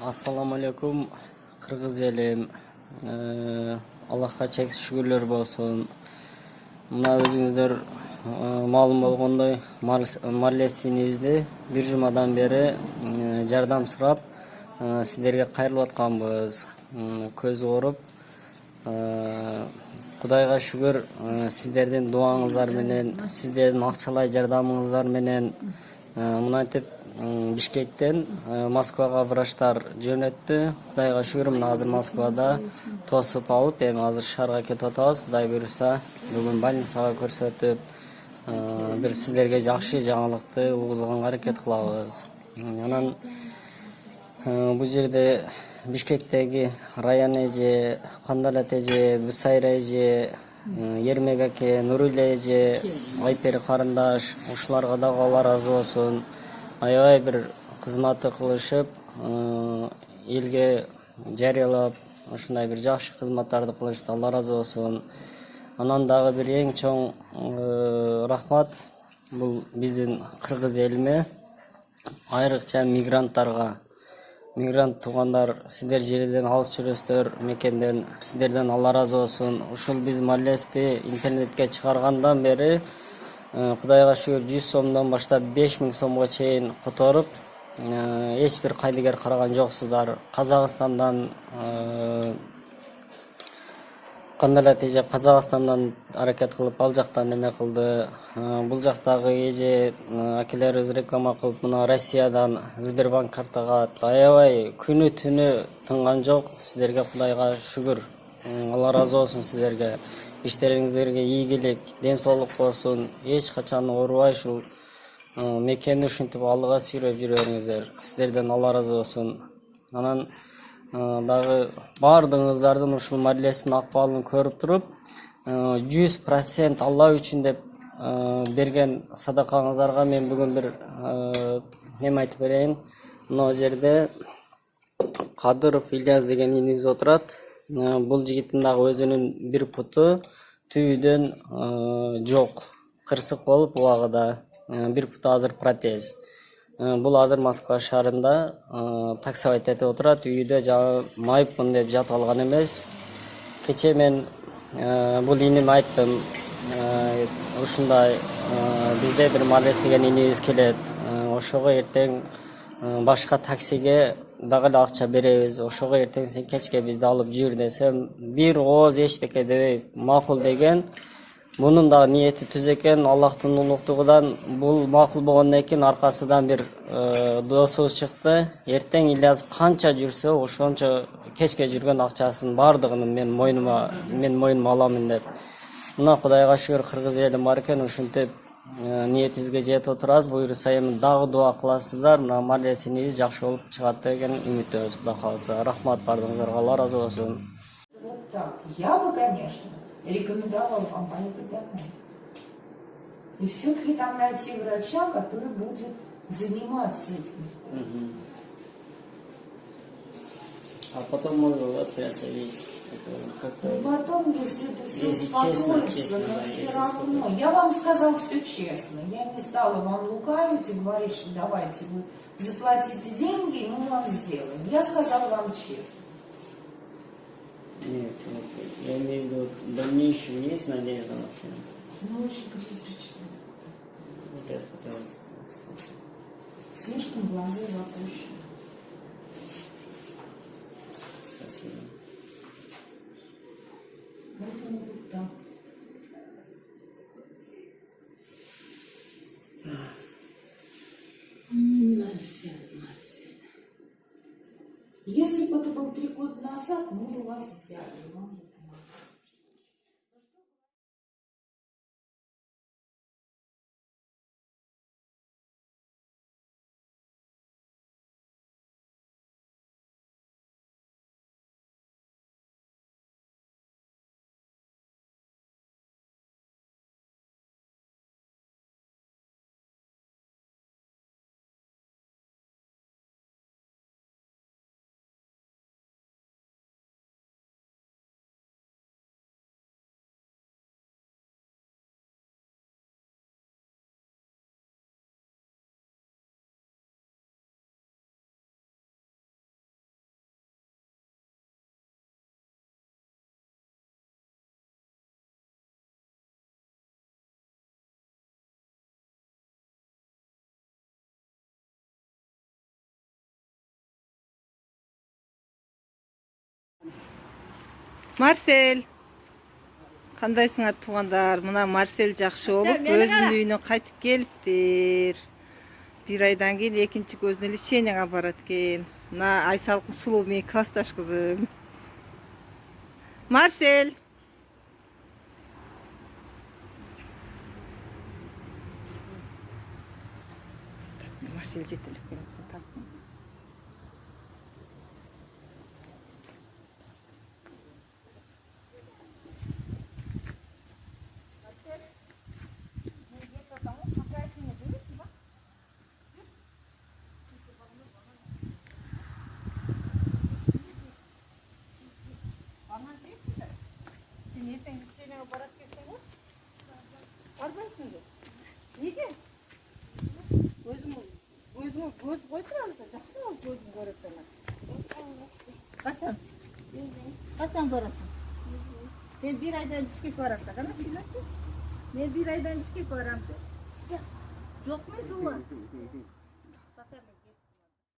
Assalamu alaikum Kırgız elim. Allah'a çeksiz şükürler bolsun. Mına özüңүздөр malum болгондой Маллесинибизди bir жумадан бери жардам сурап сиздерге кайрылып атканбыз. Көз ооруп, Кудайга шүгүр, сиздердин дуаңыздар менен, сиздердин акчалай жардамыңыздар менен мынантип Бишкектен Москвага врачтар жөнөттү. Кудайга шүгүр, мына азыр Москвада тосуп алып, эми азыр шаарга кетип атабыз. Кудай буюрса, бүгүн больницага көрсөтүп, бир сиздерге жакшы жаңылыкты угузганга аракет кылабыз. Анан бул жерде Бишкектеги Раян эже, Кандалат эже, Бусайра эже, Ермек аке, Нуруле эже, Айпери карындаш, ушуларга дагы Алла ыраазы болсун. Аябай бир кызматы кылышып, элге жарыялап, ушундай бир жакшы кызматтарды кылышты. Алла ыраазы болсун. Анан дагы бир эң чоң рахмат бул биздин кыргыз элиме, айрыкча мигранттарга. Мигрант туугандар, сиздер жерден алыс жүрөсүздөр, мекенден, сиздерден Алла ыраазы болсун. Ушул биз Маллести интернетке чыгаргандан бери Кудайга шүгүр 100 сомдон баштап 5000 сомго чейин которуп, эч бир кайдыгер караган жоксуздар. Казакстандан Кандалат эже Казакстандан аракет кылып, ал жактан неме кылды. Бул жактагы эже акелерибиз реклама кылып, мына Россиядан Сбербанк картага аябай күнү түнү тынган жок. Сиздерге Кудайга шүгүр. Алла ыраазы болсун сиздерге. Иштериңиздерге ийгилик, ден соолук болсун. Эч качан оорубай ушул мекенди ушинтип алыга сүйрөп жүрөңүздөр. Сиздерден Алла ыраазы болсун. Анан дагы баардыгыңыздардын ушул Маллестин акыбалын көрүп туруп, 100% Алла үчүн деп берген садакаңыздарга мен бүгүн бир неме айтып берейин. Мына жерде Кадыров Ильяс деген инибиз отурат. Бул жигиттин дагы өзүнүн бир путу түйүүдөн жок, кырсык болуп убагыда. Бир путу азыр протез. Бул азыр Москва шаарында таксовать этип отурат. Үйдө жана майыпмын деп жатып алган эмес. Кече мен бул иниме айттым. Ушундай бизде бир Маллес деген инибиз келет. Ошого эртең башка таксиге дагы эле акча беребиз. Ошого эртең сен кечке бизди алып жүр десем, бир ооз эчтеке дебей макул деген. Мунун дагы ниети түз экен. Аллахтын улуктугунан бул макул болгондон кийин аркасынан бир досубуз чыкты. Эртең Ильяс канча жүрсө, ошончо кечке жүргөн акчасын бардыгын мен мойнума аламын деп. Мына Кудайга шүгүр, кыргыз элим бар экен, ушинтип ниетибизге жетип отурабыз. Буюрса эми дагы дуа кыласыздар. Мына Маллесинибиз жакшы болуп чыгат деген үмүттөбүз, Кудай кааласа. Рахмат бардыгыңыздарга, Алла ыраазы болсун. Вот так. Я бы, конечно, рекомендовала вам поехать домой. И все-таки там найти врача, который будет заниматься этим. А потом можно приостановить. Потом, если это все успокоится, но все равно. Я вам сказала все честно. Я не стала вам лукавить и говорить, что давайте вы заплатите деньги, и мы вам сделаем. Я сказала вам честно. Нет, я имею в виду, в дальнейшем есть надежда вообще? Ну, очень призрачно. Вот это хотелось сказать. Слишком глаза запущены. Спасибо. Поэтому вот так. Марсель. Если бы это был 3 года назад, мы бы вас взяли. Марсель. Кандайсыңар туугандар? Мына Марсель жакшы болуп, өзүнүн үйүнө кайтып келиптир. Bir aydan keyin ikinci gözünü lişeyle barat eкен. Мына Айсалкын сулуу менин классташ кызым. Марсель. Марсель жетелеп келипсиң, тарттым. Sen ертең лишенияга барат экенсиң го? Барбайсыңбы? Неге? Өзүңө көз кой туралы, жакшы болуп көзүң көрөт ана. Качан? Качан барасың? Мен bir aydan Бишкекке барам да, кана сыйлап. Мен bir aydan Бишкекке барам да. Жок мен сула.